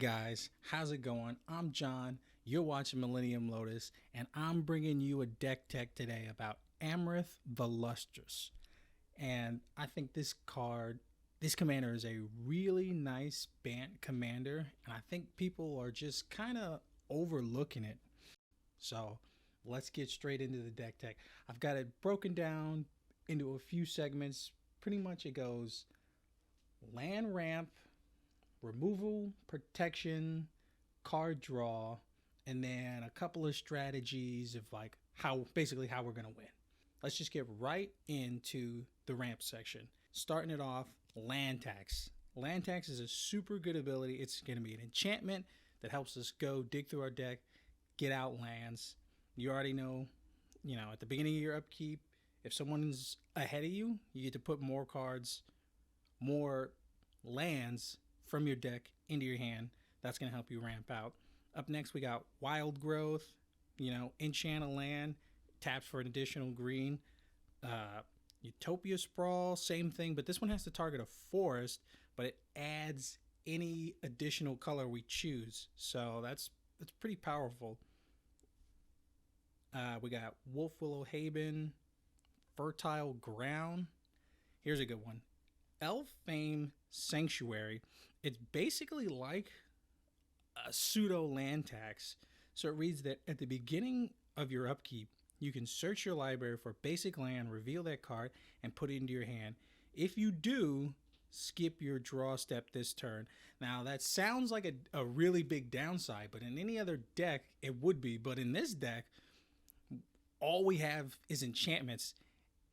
guys, how's it going? I'm John, you're watching Millennium Lotus, and I'm bringing you a deck tech today about Amareth the Lustrous. And I think this commander is a really nice Bant commander, and I think people are just kind of overlooking it. So let's get straight into the deck tech. I've got it broken down into a few segments. Pretty much it goes land ramp, removal, protection, card draw, and then a couple of strategies of like how we're gonna win. Let's just get right into the ramp section. Starting it off, land tax. Land tax is a super good ability. It's gonna be an enchantment that helps us go dig through our deck, get out lands. You already know, at the beginning of your upkeep, if someone's ahead of you, you get to put more cards, more lands from your deck into your hand. That's going to help you ramp out. Up next, we got Wild Growth. Enchant a land, taps for an additional green. Utopia Sprawl, same thing, but this one has to target a forest, but it adds any additional color we choose. So that's pretty powerful. We got Wolfwillow Haven, Fertile Ground. Here's a good one. Elfhame Sanctuary. It's basically like a pseudo land tax. So it reads that at the beginning of your upkeep, you can search your library for basic land, reveal that card, and put it into your hand. If you do, skip your draw step this turn. Now that sounds like a really big downside, but in any other deck, it would be. But in this deck, all we have is enchantments,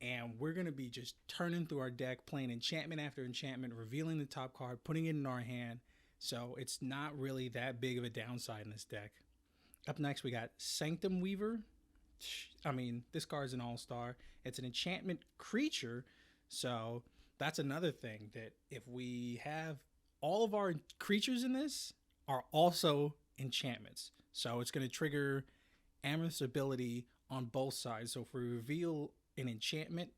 and we're going to be just turning through our deck, playing enchantment after enchantment, revealing the top card, putting it in our hand. So it's not really that big of a downside in this deck. Up next, we got Sanctum Weaver. I mean, this card's an all-star. It's an enchantment creature, so that's another thing, that if we have all of our creatures in this are also enchantments. So it's going to trigger Amareth's ability on both sides. So if we reveal an enchantment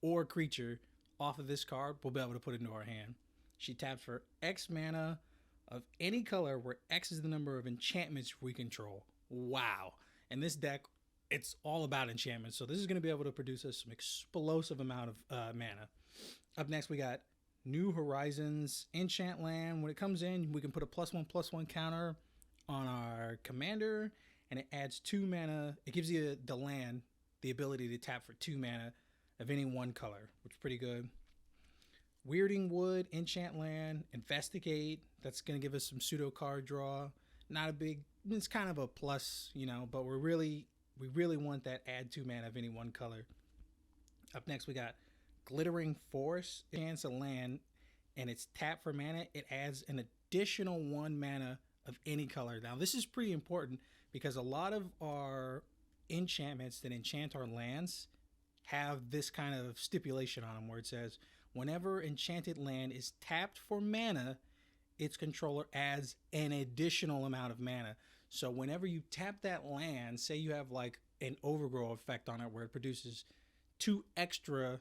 or creature off of this card, we'll be able to put it into our hand. She taps for X mana of any color, where X is the number of enchantments we control. Wow. And this deck, it's all about enchantments. So this is going to be able to produce us some explosive amount of mana. Up next, we got New Horizons Enchant Land. When it comes in, we can put a +1/+1 counter on our commander, and it adds 2 mana. It gives you the land the ability to tap for 2 mana of any one color, which is pretty good. Weirding Wood, Enchant Land, Investigate. That's going to give us some pseudo card draw. Not a big, it's kind of a plus, but we really want that add 2 mana of any one color. Up next, we got Glittering Forest. Chance a land, and it's tap for mana. It adds an additional 1 mana of any color. Now, this is pretty important because a lot of our enchantments that enchant our lands have this kind of stipulation on them, where it says whenever enchanted land is tapped for mana, its controller adds an additional amount of mana. So whenever you tap that land, say you have like an Overgrowth effect on it where it produces 2 extra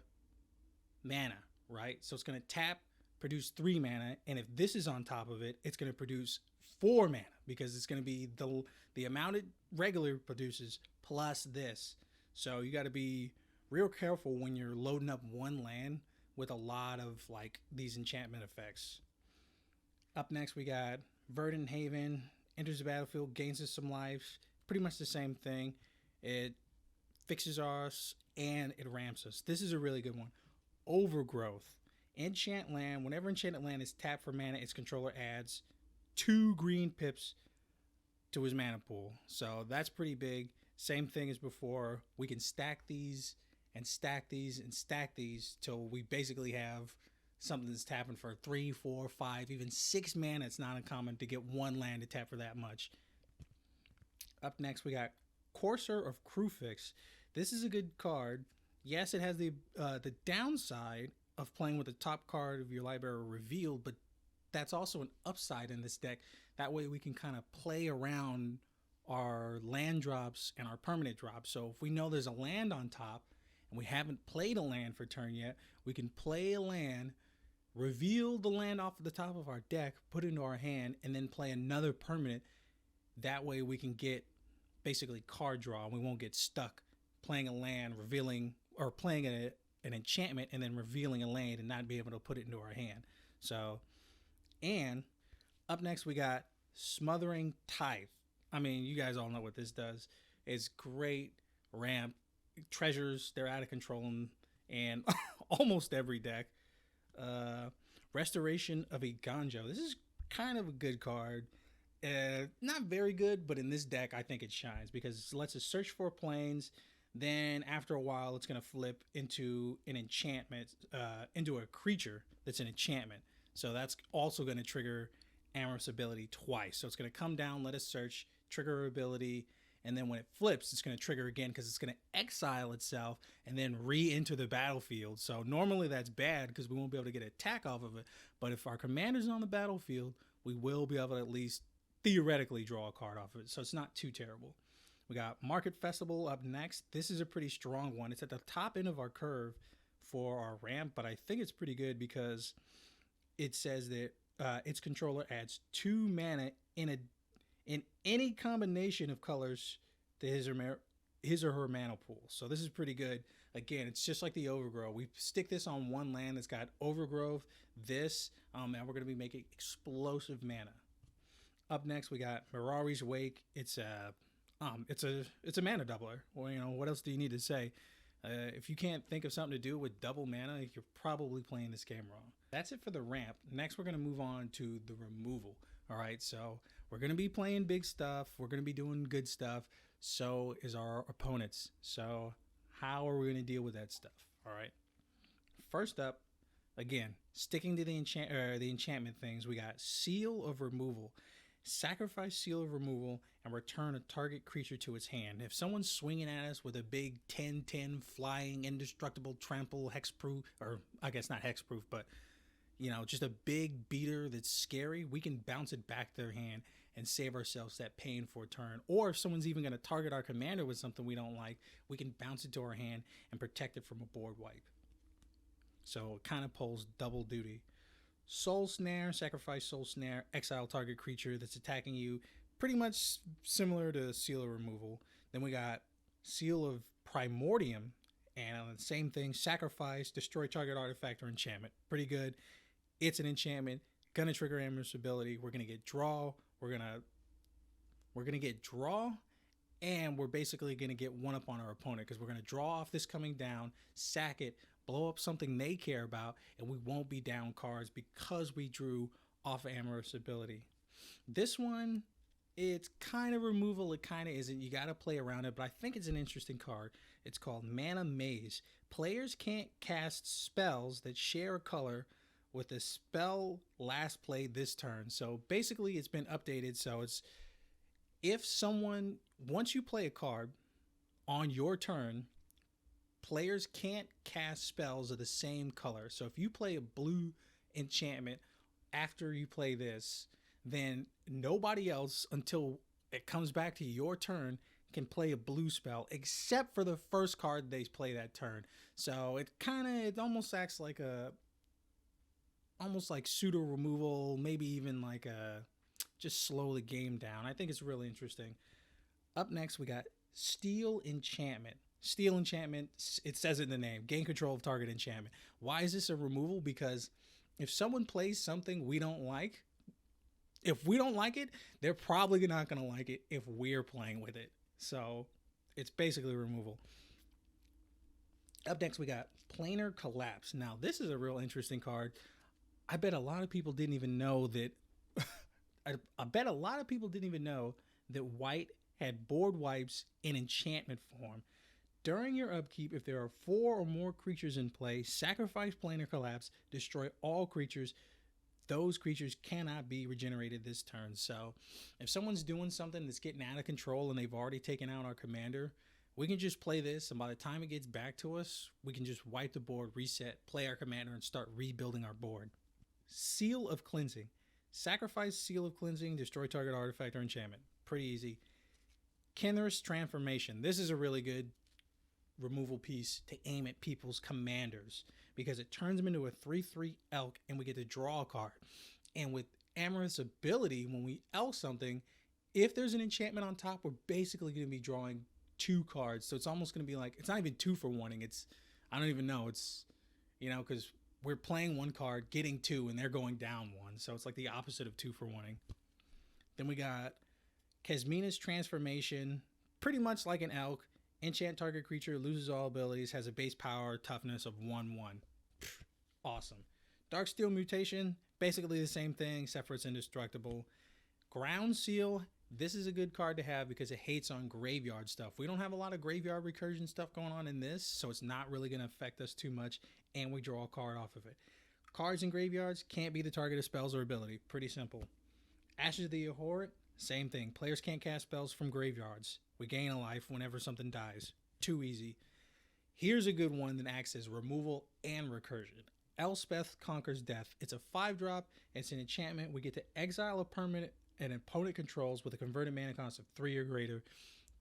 mana, right? So it's going to tap, produce 3 mana, and if this is on top of it, it's going to produce 4 mana, because it's going to be the amount it regularly produces plus this. So you got to be real careful when you're loading up one land with a lot of like these enchantment effects. Up next, we got Verdant Haven. Enters the battlefield, gains us some life. Pretty much the same thing. It fixes us and it ramps us. This is a really good one. Overgrowth. Enchant land. Whenever enchanted land is tapped for mana, its controller adds 2 green pips to his mana pool. So that's pretty big. Same thing as before. We can stack these and stack these and stack these till we basically have something that's tapping for 3, 4, 5, even 6 mana. It's not uncommon to get 1 land to tap for that much. Up next, we got Courser of Kruphix. This is a good card. Yes, it has the downside of playing with the top card of your library revealed, but that's also an upside in this deck. That way we can kind of play around our land drops and our permanent drops. So if we know there's a land on top and we haven't played a land for turn yet, we can play a land reveal the land off the top of our deck, put it into our hand, and then play another permanent. That way we can get basically card draw, and we won't get stuck playing a land, revealing, or playing an enchantment and then revealing a land and not be able to put it into our hand. So, and up next we got Smothering Tithe. I mean, you guys all know what this does. It's great ramp, treasures, they're out of control and almost every deck. Restoration of Eiganjo. This is kind of a good card. Not very good, but in this deck, I think it shines because it lets us search for planes. Then after a while, it's going to flip into an enchantment, into a creature that's an enchantment. So that's also going to trigger Amareth's ability twice. So it's going to come down, let us search, trigger her ability, and then when it flips, it's going to trigger again because it's going to exile itself and then re-enter the battlefield. So normally that's bad because we won't be able to get an attack off of it. But if our commander's on the battlefield, we will be able to at least theoretically draw a card off of it. So it's not too terrible. We got Market Festival up next. This is a pretty strong one. It's at the top end of our curve for our ramp, but I think it's pretty good because it says that its controller adds 2 mana in any combination of colors to his or her mana pool. So this is pretty good. Again, it's just like the Overgrowth. We stick this on one land that's got Overgrowth, and we're going to be making explosive mana. Up next, we got Mirari's Wake. It's a mana doubler. Well, what else do you need to say? If you can't think of something to do with double mana, you're probably playing this game wrong. That's it for the ramp. Next, we're going to move on to the removal. All right, so we're going to be playing big stuff. We're going to be doing good stuff. So is our opponents. So how are we going to deal with that stuff? All right. First up, again, sticking to the enchantment things, we got Seal of Removal. Sacrifice Seal of Removal and return a target creature to its hand. If someone's swinging at us with a big 10/10 flying, indestructible, trample, hexproof, or I guess not hexproof, but just a big beater that's scary, we can bounce it back to their hand and save ourselves that pain for a turn. Or if someone's even going to target our commander with something we don't like, we can bounce it to our hand and protect it from a board wipe. So it kind of pulls double duty. Soul Snare, sacrifice Soul Snare, exile target creature that's attacking you. Pretty much similar to Seal of Removal. Then we got Seal of Primordium, and the same thing, sacrifice, destroy target artifact or enchantment. Pretty good. It's an enchantment, gonna trigger Amareth's ability. We're gonna get draw. We're gonna get draw, and we're basically gonna get one up on our opponent because we're gonna draw off this coming down, sack it, blow up something they care about, and we won't be down cards because we drew off of Amareth's ability. This one, it's kind of removal, it kind of isn't. You got to play around it, but I think it's an interesting card. It's called Mana Maze. Players can't cast spells that share a color with a spell last played this turn. So basically it's been updated. So it's once you play a card on your turn, players can't cast spells of the same color. So if you play a blue enchantment after you play this, then nobody else until it comes back to your turn can play a blue spell except for the first card they play that turn. So it almost acts like almost like pseudo removal, maybe even like just slow the game down. I think it's really interesting. Up next, we got Steel Enchantment. Steel Enchantment, it says it in the name, gain control of target enchantment. Why is this a removal? Because if someone plays something we don't like, if we don't like it, they're probably not going to like it if we're playing with it. So it's basically removal. Up next, we got Planar Collapse. Now, this is a real interesting card. I bet a lot of people didn't even know that. I bet a lot of people didn't even know that white had board wipes in enchantment form. During your upkeep, if there are 4 or more creatures in play, sacrifice Planar Collapse, destroy all creatures. Those creatures cannot be regenerated this turn. So if someone's doing something that's getting out of control and they've already taken out our commander, we can just play this, and by the time it gets back to us, we can just wipe the board, reset, play our commander, and start rebuilding our board. Seal of Cleansing. Sacrifice Seal of Cleansing, destroy target artifact or enchantment. Pretty easy. Kinrith's Transformation. This is a really good removal piece to aim at people's commanders because it turns them into a 3/3 elk and we get to draw a card. And with Amareth's ability, when we elk something, if there's an enchantment on top, we're basically going to be drawing 2 cards. So it's almost going to be like, it's not even 2 for 1ing. It's, I don't even know. It's, you know, because we're playing 1 card, getting 2, and they're going down 1. So it's like the opposite of 2 for 1ing. Then we got Kesmina's Transformation, pretty much like an elk. Enchant target creature, loses all abilities, has a base power toughness of 1/1. Awesome. Darksteel Mutation, basically the same thing, except for it's indestructible. Ground Seal, this is a good card to have because it hates on graveyard stuff. We don't have a lot of graveyard recursion stuff going on in this, so it's not really going to affect us too much, and we draw a card off of it. Cards in graveyards can't be the target of spells or ability. Pretty simple. Ashes of the Abhorrent, same thing. Players can't cast spells from graveyards. We gain a life whenever something dies. Too easy. Here's a good one that acts as removal and recursion. Elspeth Conquers Death. It's a 5-drop. It's an enchantment. We get to exile a permanent an opponent controls with a converted mana cost of 3 or greater.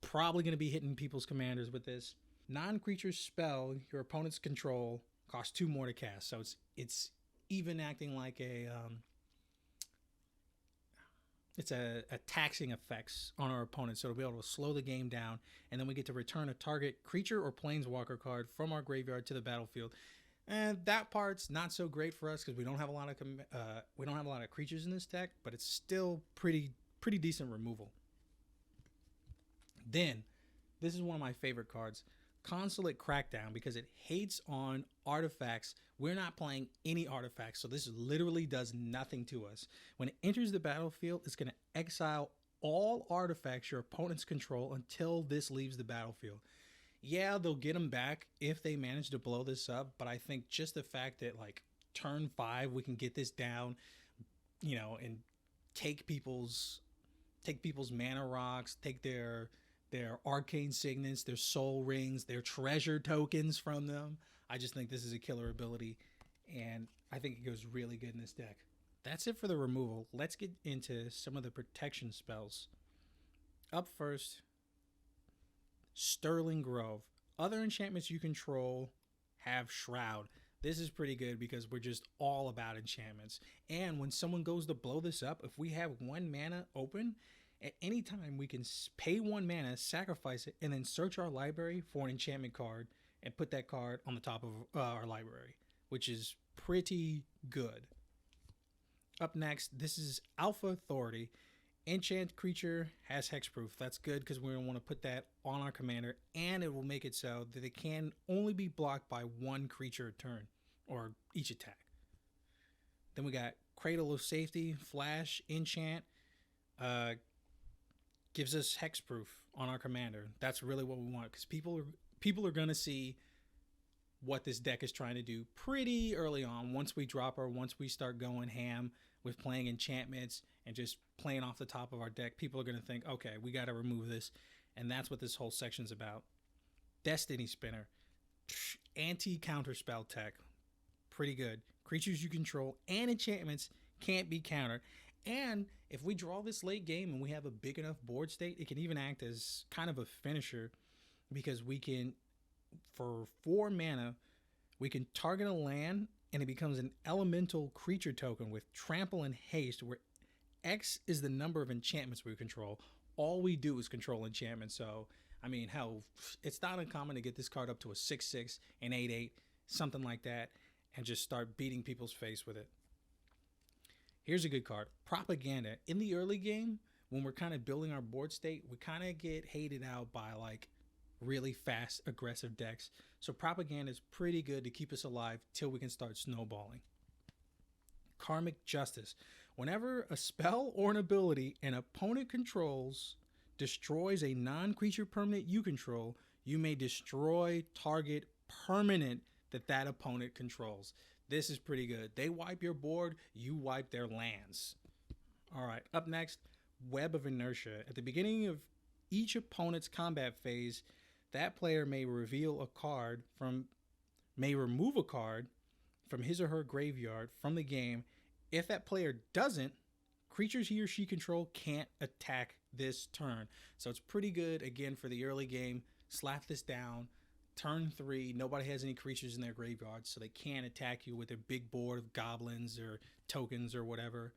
Probably going to be hitting people's commanders with this. Non-creature spell your opponent's control costs 2 more to cast. So it's even acting like a it's a taxing effects on our opponent, so it'll be able to slow the game down, and then we get to return a target creature or planeswalker card from our graveyard to the battlefield. And that part's not so great for us because we don't have a lot of creatures in this deck, but it's still pretty decent removal. Then, this is one of my favorite cards, Consulate Crackdown, because it hates on artifacts. We're not playing any artifacts, so this literally does nothing to us. When it enters the battlefield, it's going to exile all artifacts your opponents control until this leaves the battlefield. Yeah, they'll get them back if they manage to blow this up, but I think just the fact that, like, turn 5, we can get this down, you know, and take people's mana rocks, take their arcane signets, their soul rings, their treasure tokens from them. I just think this is a killer ability, and I think it goes really good in this deck. That's it for the removal. Let's get into some of the protection spells. Up first, Sterling Grove. Other enchantments you control have Shroud. This is pretty good because we're just all about enchantments. And when someone goes to blow this up, if we have 1 mana open, at any time we can pay 1 mana, sacrifice it, and then search our library for an enchantment card and put that card on the top of our library, which is pretty good. Up next, this is Alpha Authority. Enchant creature has hexproof. That's good because we're going to want to put that on our commander, and it will make it so that it can only be blocked by 1 creature a turn, or each attack. Then we got Cradle of Safety, flash, enchant, gives us hexproof on our commander. That's really what we want because people are going to see what this deck is trying to do pretty early on. Once we drop her, once we start going ham with playing enchantments and just playing off the top of our deck, people are going to think, okay, we got to remove this. And that's what this whole section's about. Destiny Spinner. Anti-counterspell tech. Pretty good. Creatures you control and enchantments can't be countered. And if we draw this late game and we have a big enough board state, it can even act as kind of a finisher because we can, for 4 mana, we can target a land and it becomes an elemental creature token with trample and haste, where X is the number of enchantments we control. All we do is control enchantments. So, I mean, hell, it's not uncommon to get this card up to a 6/6, an 8/8, something like that, and just start beating people's face with it. Here's a good card, Propaganda. In the early game, when we're kind of building our board state, we kind of get hated out by like really fast, aggressive decks. So Propaganda is pretty good to keep us alive till we can start snowballing. Karmic Justice. Whenever a spell or an ability an opponent controls destroys a non-creature permanent you control, you may destroy target permanent that opponent controls. This is pretty good. They wipe your board, you wipe their lands. All right, up next, Web of Inertia. At the beginning of each opponent's combat phase, that player may remove a card from his or her graveyard from the game. If that player doesn't, creatures he or she control can't attack this turn. So it's pretty good, again, for the early game. Slap this down turn 3, nobody has any creatures in their graveyard, so they can't attack you with their big board of goblins or tokens or whatever.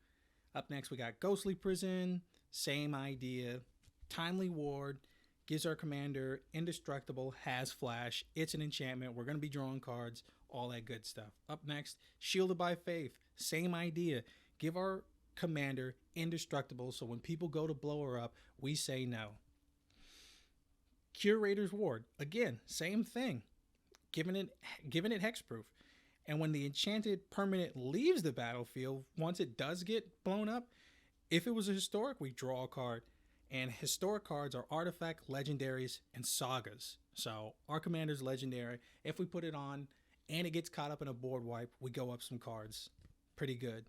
Up next, we got Ghostly Prison. Same idea. Timely Ward. Gives our commander indestructible, has flash. It's an enchantment. We're going to be drawing cards. All that good stuff. Up next, Shielded by Faith. Same idea. Give our commander indestructible, so when people go to blow her up, we say no. Curator's Ward. Again, same thing. Giving it hexproof. And when the enchanted permanent leaves the battlefield, once it does get blown up, if it was a historic, we draw a card. And historic cards are artifact, legendaries, and sagas. So our commander's legendary. If we put it on and it gets caught up in a board wipe, we go up some cards. Pretty good.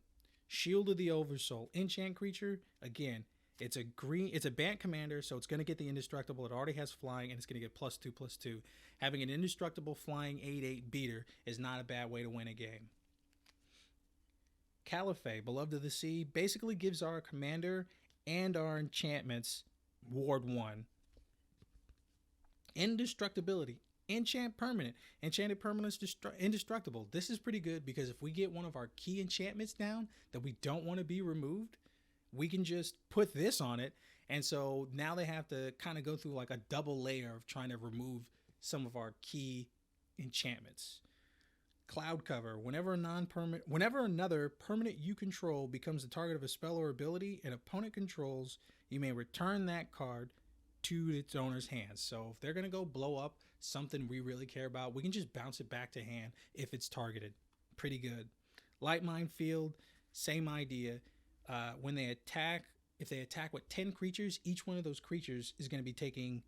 Shield of the Oversoul. Enchant creature. Again, it's a Bant commander, so it's going to get the indestructible. It already has flying, and it's going to get +2/+2. Having an indestructible flying 8/8 beater is not a bad way to win a game. Caliphate, Beloved of the Sea, basically gives our commander and our enchantments Ward 1. Indestructibility. Enchant permanent. Enchanted permanent is indestructible. This is pretty good because if we get one of our key enchantments down that we don't want to be removed, we can just put this on it. And so now they have to kind of go through like a double layer of trying to remove some of our key enchantments. Cloud Cover. Whenever another permanent you control becomes the target of a spell or ability an opponent controls, you may return that card to its owner's hands. So if they're going to go blow up something we really care about, we can just bounce it back to hand if it's targeted. Pretty good. Light Minefield, same idea. When they attack, if they attack with 10 creatures, each one of those creatures is going to be taking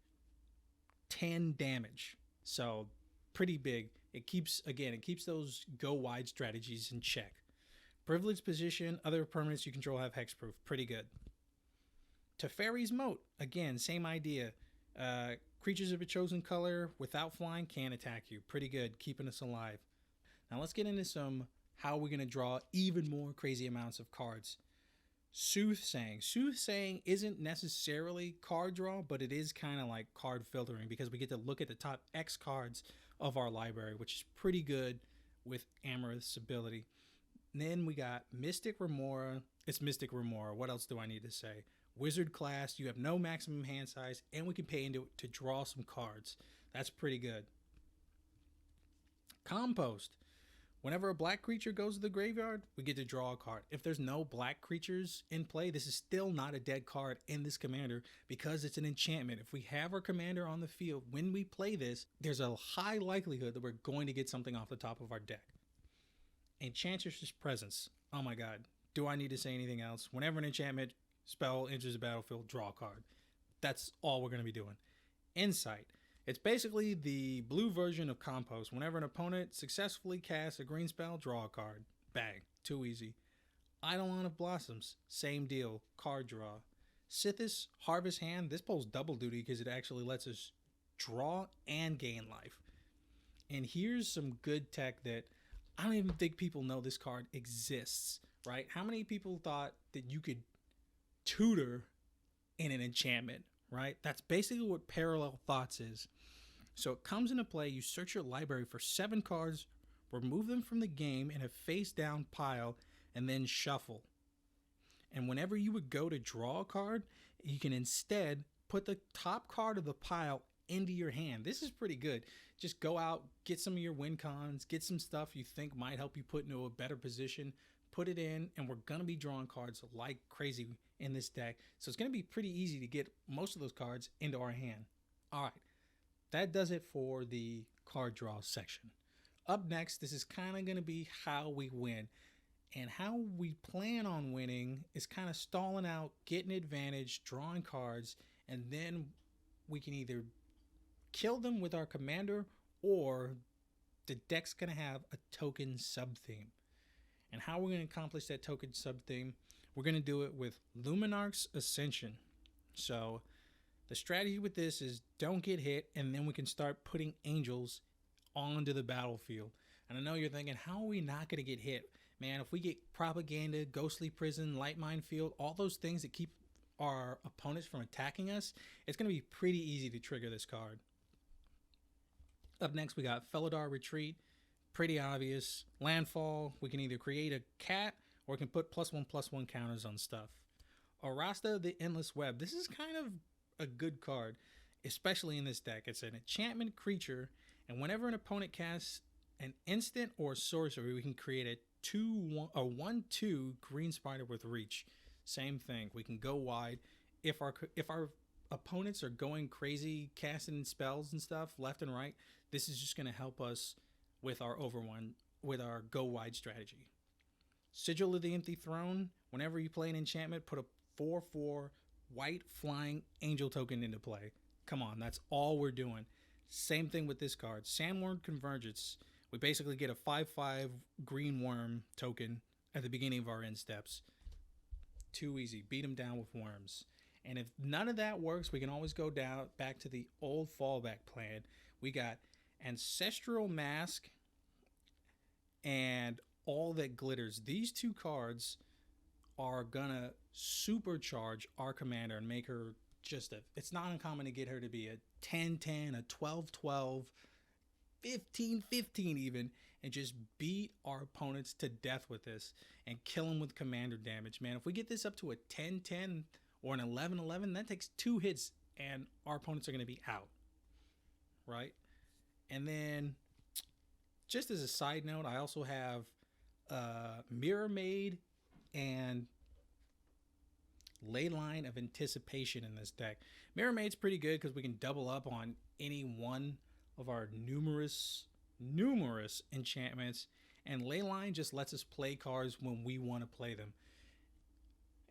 10 damage. So pretty big. It keeps those go wide strategies in check. Privileged Position, other permanents you control have hexproof. Pretty good. Teferi's Moat, again, same idea. Creatures of a chosen color without flying can't attack you. Pretty good, keeping us alive. Now let's get into how we're going to draw even more crazy amounts of cards. Soothsaying. Soothsaying isn't necessarily card draw, but it is kind of like card filtering because we get to look at the top X cards of our library, which is pretty good with Amareth's ability. And then we got Mystic Remora. It's Mystic Remora. What else do I need to say? Wizard class. You have no maximum hand size, and we can pay into it to draw some cards. That's pretty good. Compost. Whenever a black creature goes to the graveyard, we get to draw a card. If there's no black creatures in play, this is still not a dead card in this commander because it's an enchantment. If we have our commander on the field when we play this, there's a high likelihood that we're going to get something off the top of our deck. Enchantress's Presence. Oh my god. Do I need to say anything else? Whenever an enchantment spell enters the battlefield, draw a card. That's all we're going to be doing. Insight. It's basically the blue version of Compost. Whenever an opponent successfully casts a green spell, draw a card. Bang. Too easy. Eidolon of Blossoms. Same deal. Card draw. Sithis Harvest Hand. This pulls double duty because it actually lets us draw and gain life. And here's some good tech that I don't even think people know this card exists, right? How many people thought that you could tutor in an enchantment, right? That's basically what Parallel Thoughts is. So it comes into play, you search your library for 7 cards, remove them from the game in a face down pile, and then shuffle. And whenever you would go to draw a card, you can instead put the top card of the pile into your hand. This is pretty good. Just go out, get some of your win cons, get some stuff you think might help you put into a better position, put it in, and we're going to be drawing cards like crazy in this deck. So it's going to be pretty easy to get most of those cards into our hand. All right. That does it for the card draw section. Up next, this is kind of going to be how we win. And how we plan on winning is kind of stalling out, getting advantage, drawing cards, and then we can either kill them with our commander or the deck's going to have a token sub-theme. And how we're going to accomplish that token sub-theme, we're going to do it with Luminarch Ascension. So the strategy with this is don't get hit, and then we can start putting angels onto the battlefield. And I know you're thinking, how are we not going to get hit? Man, if we get Propaganda, Ghostly Prison, Light Minefield, all those things that keep our opponents from attacking us, it's going to be pretty easy to trigger this card. Up next, we got Felidar Retreat. Pretty obvious. Landfall, we can either create a cat or we can put +1/+1 counters on stuff. Arasta the Endless Web. This is kind of a good card, especially in this deck. It's an enchantment creature, and whenever an opponent casts an instant or sorcery, we can create a 1/2 green spider with reach. Same thing. We can go wide. If our opponents are going crazy, casting spells and stuff left and right, this is just going to help us with our go wide strategy. Sigil of the Empty Throne. Whenever you play an enchantment, put a 4/4 white flying angel token into play. Come on, that's all we're doing. Same thing with this card. Sandwurm Convergence. We basically get a 5/5 green worm token at the beginning of our end steps. Too easy. Beat them down with worms. And if none of that works, we can always go down back to the old fallback plan. We got Ancestral Mask and All That Glitters. These two cards are gonna supercharge our commander and make her just it's not uncommon to get her to be a 10-10, a 12-12, 15-15 even, and just beat our opponents to death with this and kill them with commander damage. Man, if we get this up to a 10-10 or an 11-11, that takes 2 hits and our opponents are going to be out, right? And then, just as a side note, I also have Mirror Maid and Leyline of Anticipation in this deck. Mirror Maid's pretty good because we can double up on any one of our numerous enchantments, and Leyline just lets us play cards when we want to play them.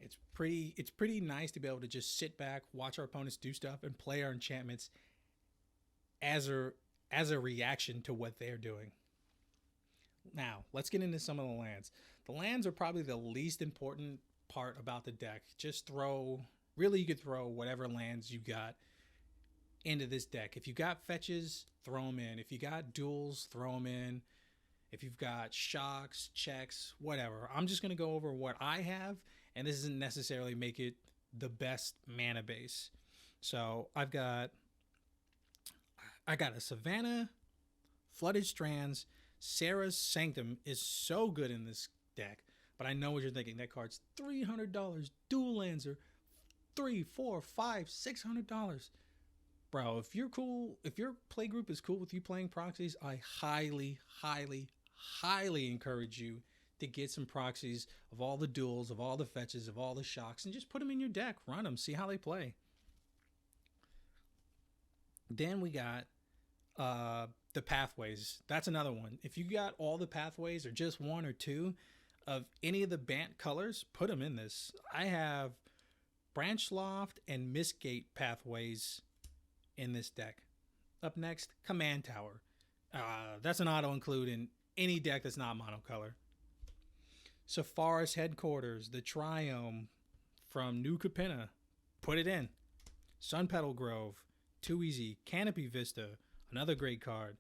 It's pretty nice to be able to just sit back, watch our opponents do stuff, and play our enchantments as a reaction to what they're doing. Now, let's get into some of the lands. The lands are probably the least important part about the deck. You could throw whatever lands you got into this deck. If you got fetches, throw them in. If you got duels, throw them in. If you've got shocks, checks, whatever. I'm just going to go over what I have, and this doesn't necessarily make it the best mana base. So I got a Savannah, Flooded Strands. Sarah's Sanctum is so good in this deck, but I know what you're thinking. That card's $300. Dual lands are $300, $400, $500, $600. Bro, if you're cool, if your play group is cool with you playing proxies, I highly, highly, highly encourage you to get some proxies of all the duels, of all the fetches, of all the shocks, and just put them in your deck. Run them, see how they play. Then we got the pathways. That's another one. If you got all the pathways or just one or two of any of the Bant colors, put them in this. I have Branchloft and Mistgate pathways in this deck. Up next, Command Tower. That's an auto include in any deck that's not monocolor. Safaris Headquarters, the Triome from New Capenna, put it in. Sunpetal Grove, too easy. Canopy Vista, another great card.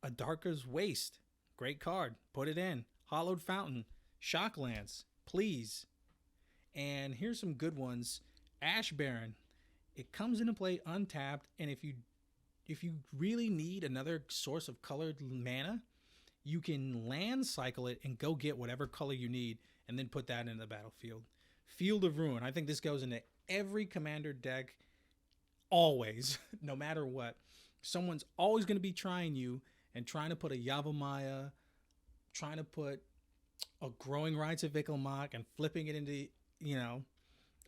Adarkar Wastes, great card, put it in. Hallowed Fountain, Shocklands, please. And here's some good ones. Ash Barren, it comes into play untapped, and if you really need another source of colored mana, you can land cycle it and go get whatever color you need and then put that in the battlefield. Field of Ruin, I think this goes into every commander deck always, no matter what. Someone's always going to be trying you and trying to put a Yavimaya, trying to put a Growing Rites of Ikalmak and flipping it into,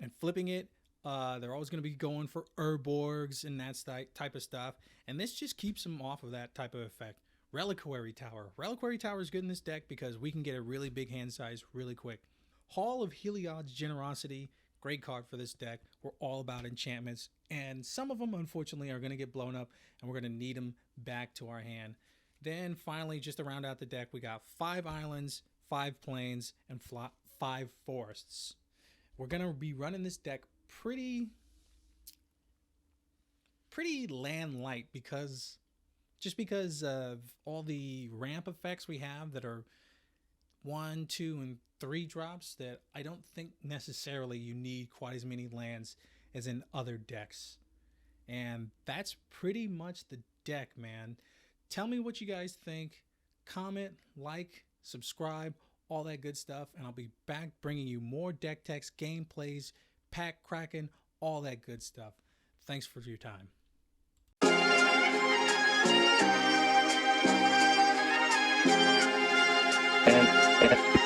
and flipping it. They're always going to be going for Urborgs and that type of stuff. And this just keeps them off of that type of effect. Reliquary Tower. Reliquary Tower is good in this deck because we can get a really big hand size really quick. Hall of Heliod's Generosity. Great card for this deck. We're all about enchantments. And some of them, unfortunately, are going to get blown up. And we're going to need them back to our hand. Then finally, just to round out the deck, we got 5 islands, 5 plains, and 5 forests. We're going to be running this deck pretty land light because of all the ramp effects we have that are 1, 2, and 3 drops that I don't think necessarily you need quite as many lands as in other decks. And that's pretty much the deck, man. Tell me what you guys think. Comment, like, subscribe, all that good stuff. And I'll be back bringing you more deck techs, gameplays, pack cracking, all that good stuff. Thanks for your time. And